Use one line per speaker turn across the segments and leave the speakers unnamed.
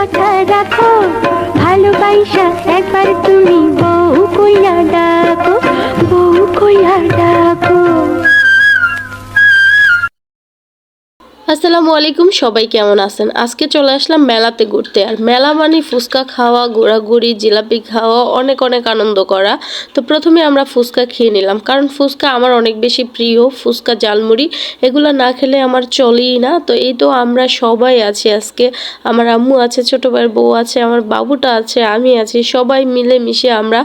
কথা রাখো, ভালোবাসা একবার তুমি বউ কইয়া ডাকো, বউ কইয়া ডাকো।
আসসালামু আলাইকুম, সবাই কেমন আছেন? আজকে চলে আসলাম মেলাতে ঘুরতে। আর মেলা মানে ফুচকা খাওয়া, ঘোরাঘুরি, জিলাপি খাওয়া, অনেক অনেক আনন্দ করা। তো প্রথমে আমরা ফুচকা খেয়ে নিলাম, কারণ ফুচকা আমার অনেক বেশি প্রিয়। ফুচকা, জালমুড়ি এগুলো না খেলে আমার চলেই না। তো এই তো আমরা সবাই আছি আজকে। আমার আম্মু আছে, ছোট ভাইয়ের বউ আছে, আমার বাবুটা আছে, আমি আছি, সবাই মিলে মিশে আমরা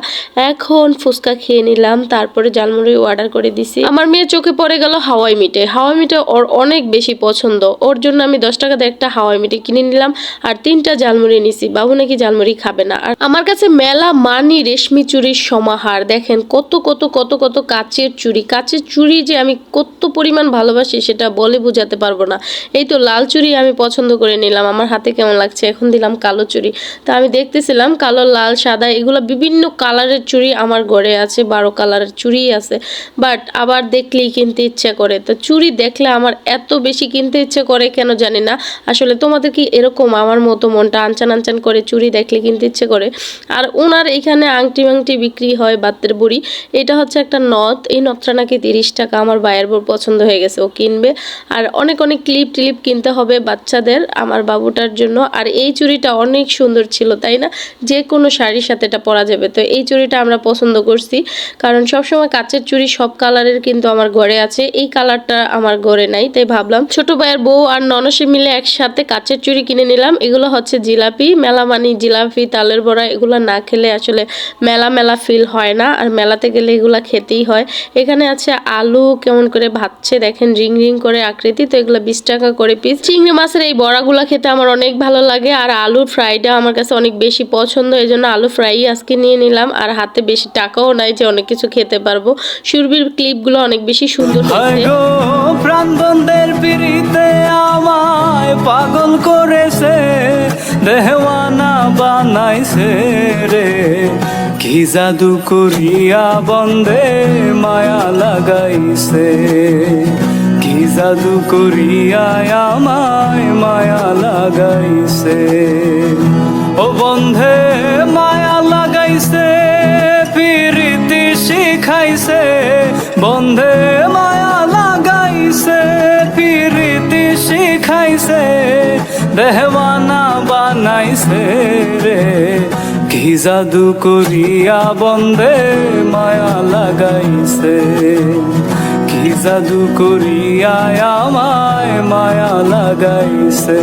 এখন ফুচকা খেয়ে নিলাম। তারপরে জালমুড়ি অর্ডার করে দিছি। আমার মেয়ের চোখে পড়ে গেল হাওয়াই মিঠাই। হাওয়াই মিঠাই ওর অনেক বেশি পছন্দ। ওর জন্য আমি 10 টাকা দিয়ে একটা হাওয়াই মিঠাই কিনে নিলাম আর 3টা জালমুড়ি নিছি। বাবু নাকি জালমুড়ি খাবে না। আর আমার কাছে মেলা মানি রেশমি চুরির সমাহার। দেখেন কত কত কত কত কাচের চুড়ি। কাচের চুড়ি যে আমি কত পরিমাণ ভালোবাসি সেটা বলে বোঝাতে পারবো না। এই তো লাল চুড়ি আমি পছন্দ করে নিলাম, আমার হাতে কেমন লাগছে। এখন দিলাম কালো চুড়ি। তো আমি দেখতেছিলাম কালো, লাল, সাদা এগুলো বিভিন্ন কালারের চুড়ি আমার ঘরে আছে, 12 কালারের চুড়ি আছে। বাট আবার দেখলেই কিনতে ইচ্ছা করে। তো চুড়ি দেখলে আমার এত বেশি কিনতে ইচ্ছে করে কেন জানি না। আসলে তোমাদের কি এরকম আমার মতো মনটা আনচান আনচান করে চুড়ি দেখলে কিনতে ইচ্ছে করে? আর ওনার এখানে আংটি মাংটি বিক্রি হয়, বাতের বুড়ি। এটা হচ্ছে একটা নথ। এই নথটা নাকি 30 টাকা। আমার ভাইয়ের বউর পছন্দ হয়ে গেছে, ও কিনবে। আর অনেক অনেক ক্লিপ টিলিপ কিনতে হবে বাচ্চাদের, আমার বাবুটার জন্য। আর এই চুড়িটা অনেক সুন্দর ছিল, তাই না? যে কোনো শাড়ির সাথে এটা পরা যাবে। তো এই চুড়িটা আমরা পছন্দ করছি, কারণ সবসময় কাচের চুড়ি সব কালারের কিন্তু আমার ঘরে আছে, এই কালারটা আমার ঘরে নাই। তাই ভাবলাম ছোট ভাইয়ের বউ আর ননসে মিলে একসাথে কাচের চুড়ি কিনে নিলাম। এগুলো হচ্ছে জিলাপি। মেলা মানি জিলাপি, তালের বড়া, এগুলো না খেলে আসলে মেলা মেলা ফিল হয় না। আর মেলাতে গেলে এগুলা খেতেই হয়। এখানে আছে আলু কেমন করে ভাজছে, দেখেন রিং রিং করে আকৃতি। তো এগুলো 20 টাকা করে পিস। চিংড়ি মাছের এই বড়াগুলা খেতে আমার অনেক ভালো লাগে। আর আলুর ফ্রাইটা আমার কাছে অনেক বেশি পছন্দ, এই জন্য আলু ফ্রাই আজকে নিয়ে নিলাম। আর হাতে বেশি টাকাও নাই যে অনেক কিছু খেতে পারবো। সুরভির ক্লিপগুলো অনেক বেশি সুন্দর হয়েছে।
প্রাণবন্ধের পিড়িতে আমায় পাগল করেছে, দেওয়ানা বানাইছে রে। কি জাদু করিয়া বন্দে মায়া লাগাইছে, কি জাদু করিয়া আমায় মায়া লাগাইছে। ও বন্ধে মায়া লাগাইছে, পিরিতি শিখাইছে। বন্ধে মায়া লাগাইছে, পিরিতি শিখাইছে, দেওয়ানা বানাইছে রে। কি জাদু করিয়া বন্ধে মায়া লাগাইছে, কি জাদু করিয়া আমায় মায়া লাগাইছে।